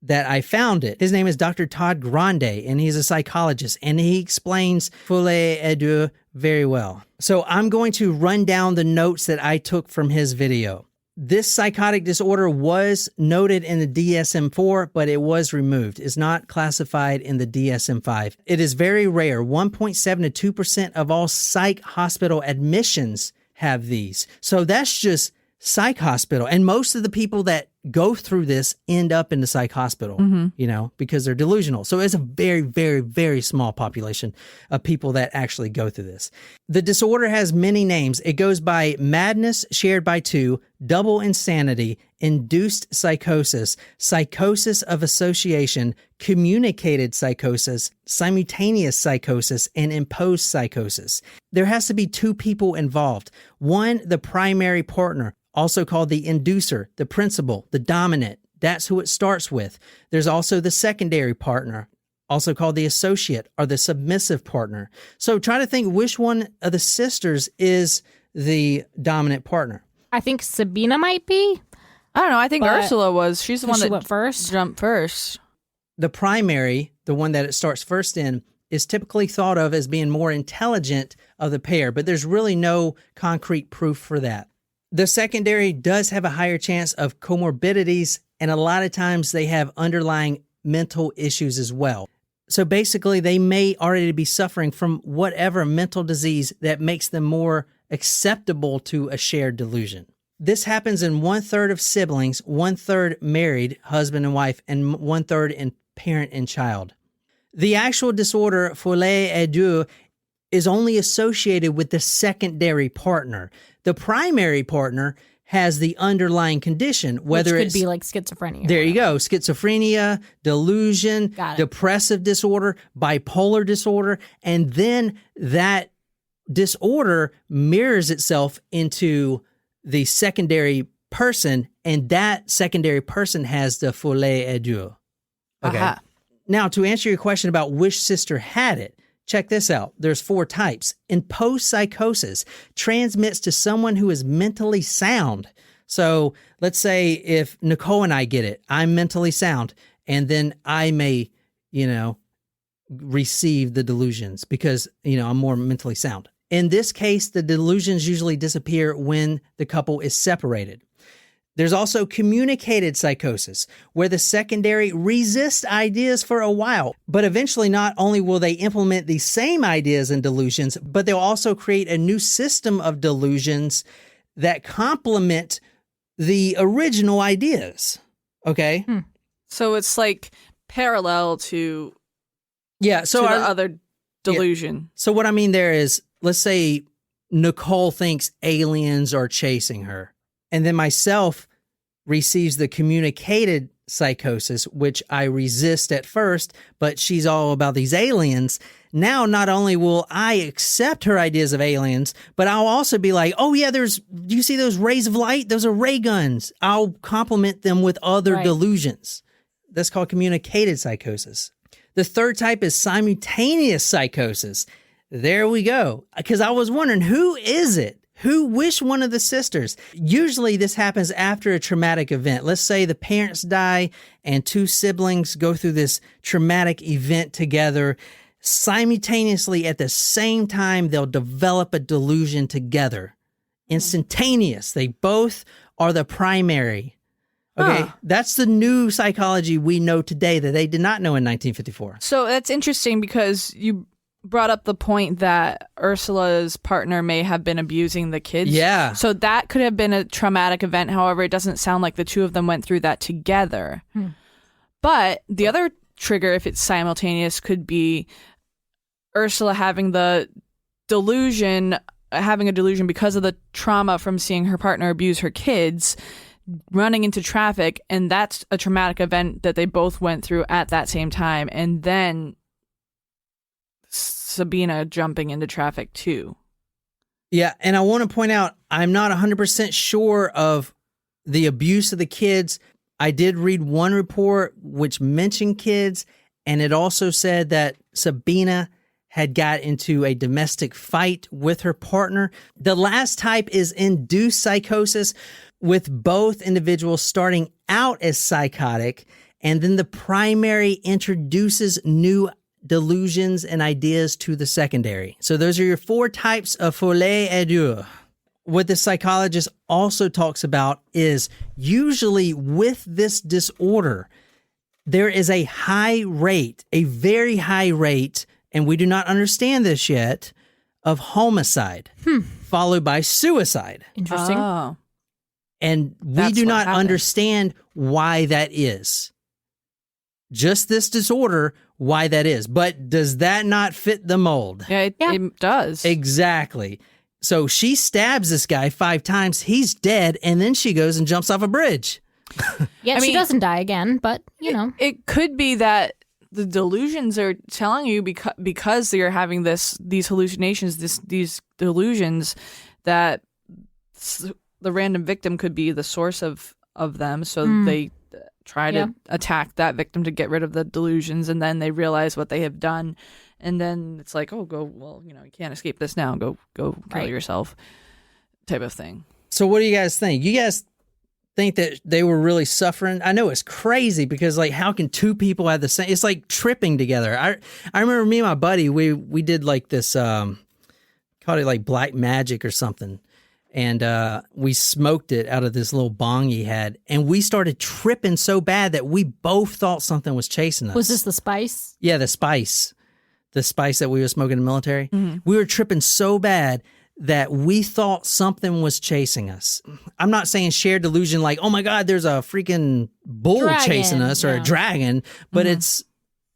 that I found it. His name is Dr. Todd Grande, and he's a psychologist, and he explains folie à deux very well. So I'm going to run down the notes that I took from his video. This psychotic disorder was noted in the DSM-4, but it was removed. It's not classified in the DSM-5. It is very rare. 1.7 to 2% of all psych hospital admissions have these. So that's just psych hospital. And most of the people that go through this end up in the psych hospital, because they're delusional. So it's a very, very, very small population of people that actually go through this. The disorder has many names. It goes by madness shared by two, double insanity, induced psychosis, psychosis of association, communicated psychosis, simultaneous psychosis, and imposed psychosis. There has to be two people involved. One, the primary partner, also called the inducer, the principal, the dominant. That's who it starts with. There's also the secondary partner, also called the associate or the submissive partner. So try to think which one of the sisters is the dominant partner. I think Sabina might be. I don't know. I think Ursula was. She's the one that went first. Jumped first. The primary, the one that it starts first in, is typically thought of as being more intelligent of the pair, but there's really no concrete proof for that. The secondary does have a higher chance of comorbidities, and a lot of times they have underlying mental issues as well. So basically, they may already be suffering from whatever mental disease that makes them more acceptable to a shared delusion. This happens in 1/3 of siblings, 1/3 married, husband and wife, and 1/3 in parent and child. The actual disorder, folie à deux, is only associated with the secondary partner. The primary partner has the underlying condition, whether Which could it's be like schizophrenia. there you go, schizophrenia, delusion, Got it. depressive disorder, bipolar disorder, and then that disorder mirrors itself into the secondary person, and that secondary person has the folie à deux. Okay. Aha. Now, to answer your question about which sister had it, check this out. There's 4 types. In post-psychosis, transmits to someone who is mentally sound. So let's say if Nicole and I get it, I'm mentally sound, and then I may, receive the delusions because, I'm more mentally sound. In this case, the delusions usually disappear when the couple is separated. There's also communicated psychosis, where the secondary resists ideas for a while, but eventually not only will they implement the same ideas and delusions, but they'll also create a new system of delusions that complement the original ideas. Okay? So it's like parallel to Yeah. So the other delusion. Yeah. So what I mean there is, let's say Nicole thinks aliens are chasing her, and then myself receives the communicated psychosis, which I resist at first, but she's all about these aliens. Now, not only will I accept her ideas of aliens, but I'll also be like, oh yeah, do you see those rays of light? Those are ray guns. I'll complement them with other delusions. That's called communicated psychosis. The third type is simultaneous psychosis. There we go. Because I was wondering, who is it? Which one of the sisters? Usually this happens after a traumatic event. Let's say the parents die and 2 siblings go through this traumatic event together. Simultaneously, at the same time, they'll develop a delusion together. Instantaneous. They both are the primary. Okay, That's the new psychology we know today that they did not know in 1954. So that's interesting because you brought up the point that Ursula's partner may have been abusing the kids. Yeah. So that could have been a traumatic event. However, it doesn't sound like the 2 of them went through that together. But the other trigger, if it's simultaneous, could be Ursula having a delusion because of the trauma from seeing her partner abuse her kids, running into traffic, and that's a traumatic event that they both went through at that same time, and then Sabina jumping into traffic too. Yeah, and I want to point out, I'm not 100% sure of the abuse of the kids. I did read one report which mentioned kids, and it also said that Sabina had got into a domestic fight with her partner. The last type is induced psychosis, with both individuals starting out as psychotic, and then the primary introduces new delusions and ideas to the secondary. So those are your 4 types of folie à deux. What the psychologist also talks about is usually with this disorder, there is a very high rate, and we do not understand this yet, of homicide, followed by suicide. Interesting. Oh. And we That's do what not happened. understand why that is. Just this disorder, why that is. But does that not fit the mold? Yeah, it does. Exactly. So she stabs this guy 5 times. He's dead. And then she goes and jumps off a bridge. Yet I she mean, doesn't die again, but, It could be that the delusions are telling you because you're having these hallucinations, these delusions, that the random victim could be the source of them. So they try to attack that victim to get rid of the delusions, and then they realize what they have done. And then it's like, you can't escape this now. Go kill yourself type of thing. So what do you guys think? You guys think that they were really suffering? I know it's crazy because, like, how can 2 people have the same? It's like tripping together. I remember me and my buddy, we did like this, called it like black magic or something. And we smoked it out of this little bong he had. And we started tripping so bad that we both thought something was chasing us. was this the spice? Yeah, the spice. The spice that we were smoking in the military. Mm-hmm. We were tripping so bad that we thought something was chasing us. I'm not saying shared delusion like, oh my God, there's a freaking bull Dragon, chasing us or a dragon. But it's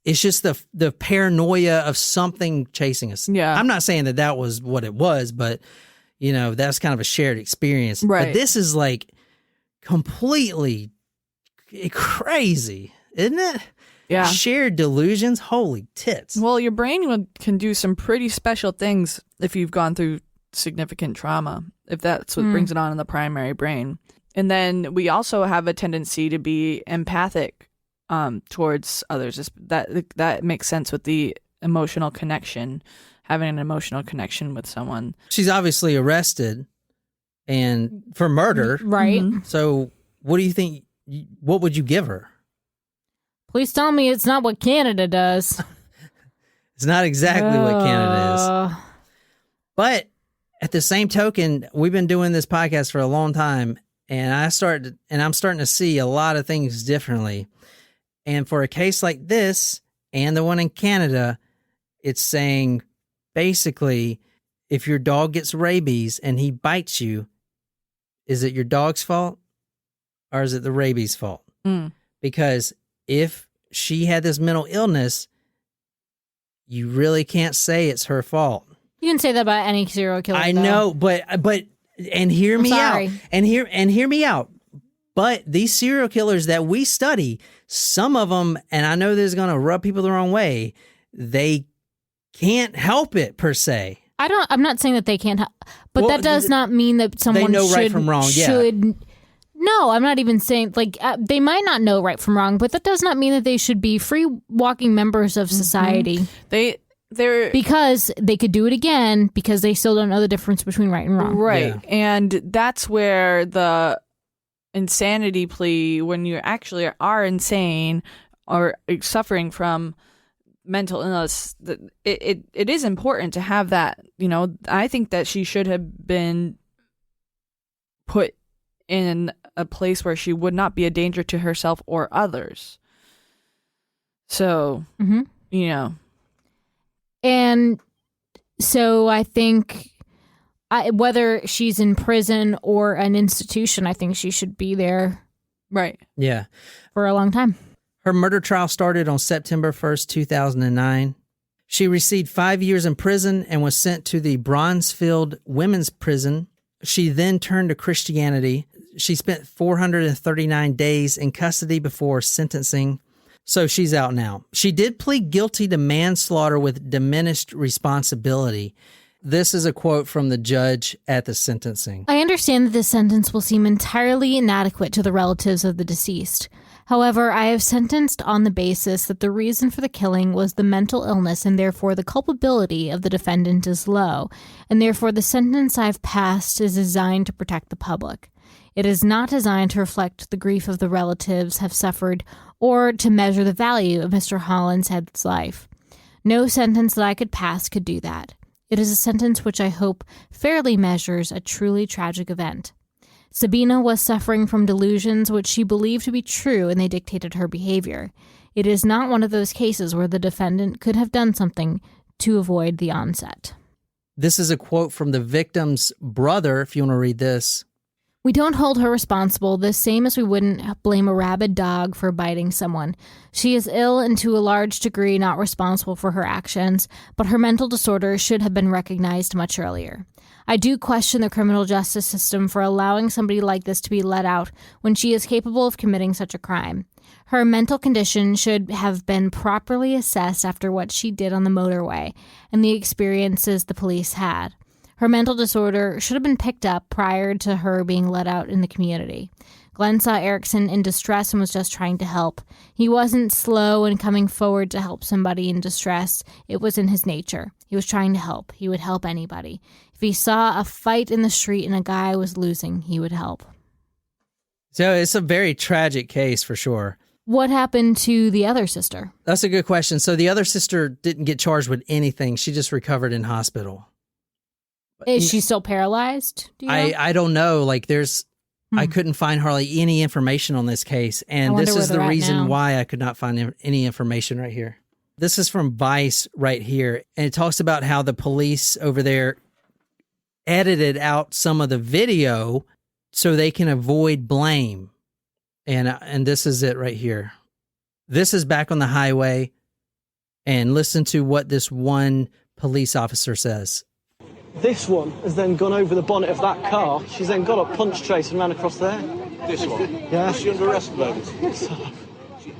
just the paranoia of something chasing us. Yeah. I'm not saying that was what it was, but you know, that's kind of a shared experience. Right. But this is like completely crazy, isn't it? Yeah. Shared delusions. Holy tits. Well, your brain can do some pretty special things if you've gone through significant trauma, if that's what brings it on in the primary brain. And then we also have a tendency to be empathic towards others. That makes sense with the emotional connection, having an emotional connection with someone. She's obviously arrested and for murder. Right. So what do you think? What would you give her? Please tell me it's not what Canada does. It's not exactly what Canada is. But at the same token, we've been doing this podcast for a long time, and I'm starting to see a lot of things differently. And for a case like this and the one in Canada, it's saying basically, if your dog gets rabies and he bites you, is it your dog's fault or is it the rabies' fault? Because if she had this mental illness, you really can't say it's her fault. You can say that about any serial killer. I though. know, but hear me sorry. out. And hear me out. But these serial killers that we study, some of them, and I know this is going to rub people the wrong way, they can't help it per se. I'm not saying that they can't help, but that does not mean that someone know right from wrong, should. No, I'm not even saying they might not know right from wrong, but that does not mean that they should be free walking members of society. They're because they could do it again because they still don't know the difference between right and wrong. Right. Yeah. And that's where the insanity plea, when you actually are insane or suffering from mental illness, it is important to have that. You know, I think that she should have been put in a place where she would not be a danger to herself or others. So, you know. And so I think whether she's in prison or an institution, I think she should be there. Right. Yeah. For a long time. Her murder trial started on September 1st, 2009. She received 5 years in prison and was sent to the Bronzefield Women's Prison. She then turned to Christianity. She spent 439 days in custody before sentencing. So she's out now. She did plead guilty to manslaughter with diminished responsibility. This is a quote from the judge at the sentencing. I understand that this sentence will seem entirely inadequate to the relatives of the deceased. However, I have sentenced on the basis that the reason for the killing was the mental illness and therefore the culpability of the defendant is low, and therefore the sentence I've passed is designed to protect the public. It is not designed to reflect the grief of the relatives have suffered or to measure the value of Mr. Hollinshead's life. No sentence that I could pass could do that. It is a sentence which I hope fairly measures a truly tragic event. Sabina was suffering from delusions which she believed to be true, and they dictated her behavior. It is not one of those cases where the defendant could have done something to avoid the onset. This is a quote from the victim's brother, if you want to read this. We don't hold her responsible, the same as we wouldn't blame a rabid dog for biting someone. She is ill and to a large degree not responsible for her actions, but her mental disorder should have been recognized much earlier. I do question the criminal justice system for allowing somebody like this to be let out when she is capable of committing such a crime. Her mental condition should have been properly assessed after what she did on the motorway and the experiences the police had. Her mental disorder should have been picked up prior to her being let out in the community. Glenn saw Eriksson in distress and was just trying to help. He wasn't slow in coming forward to help somebody in distress. It was in his nature. He was trying to help. He would help anybody. If he saw a fight in the street and a guy was losing, he would help. So it's a very tragic case for sure. What happened to the other sister? That's a good question. So the other sister didn't get charged with anything. She just recovered in hospital. Is she still paralyzed? Do you know? I don't know. Like I couldn't find hardly any information on this case. And this is the reason why I could not find any information right here. This is from Vice right here. And it talks about how the police over there edited out some of the video so they can avoid blame. And this is it right here. This is back on the highway. And listen to what this one police officer says. This one has then gone over the bonnet of that car. She's then got up, punch Trace and ran across there. This one? Yeah. Is she under arrest at the moment?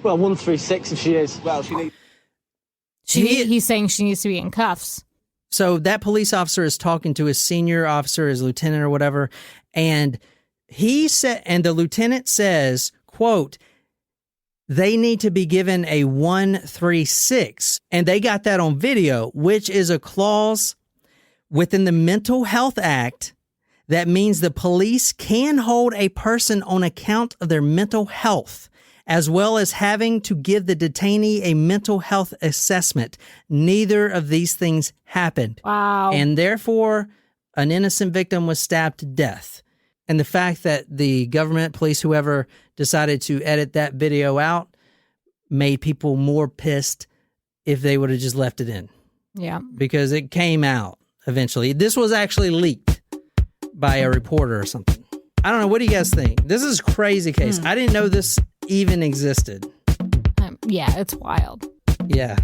Well, 136 if she is. Well, she needs... He's saying she needs to be in cuffs. So that police officer is talking to his senior officer, his lieutenant or whatever, and he said, and the lieutenant says, quote, they need to be given a 136, and they got that on video, which is a clause within the Mental Health Act that means the police can hold a person on account of their mental health, as well as having to give the detainee a mental health assessment. Neither of these things happened. Wow. And therefore, an innocent victim was stabbed to death. And the fact that the government, police, whoever decided to edit that video out made people more pissed if they would have just left it in. Yeah. Because it came out eventually. This was actually leaked by a reporter or something. I don't know. What do you guys think? This is a crazy case. I didn't know this even existed. Yeah, it's wild. Yeah.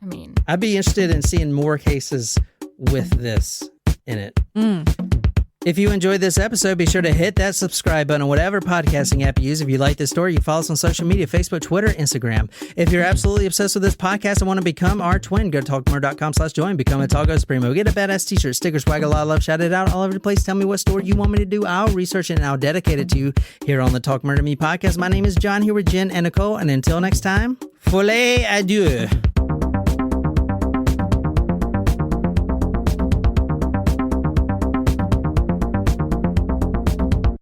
I mean, I'd be interested in seeing more cases with this in it. If you enjoyed this episode, be sure to hit that subscribe button on whatever podcasting app you use. If you like this story, you follow us on social media, Facebook, Twitter, Instagram. If you're absolutely obsessed with this podcast and want to become our twin, go to talkmurder.com/join, become a Talko Supremo, get a badass t-shirt, sticker, swag, a lot of love, shout it out all over the place. Tell me what story you want me to do. I'll research it and I'll dedicate it to you here on the Talk Murder Me podcast. My name is John, here with Jen and Nicole. And until next time, folie adieu.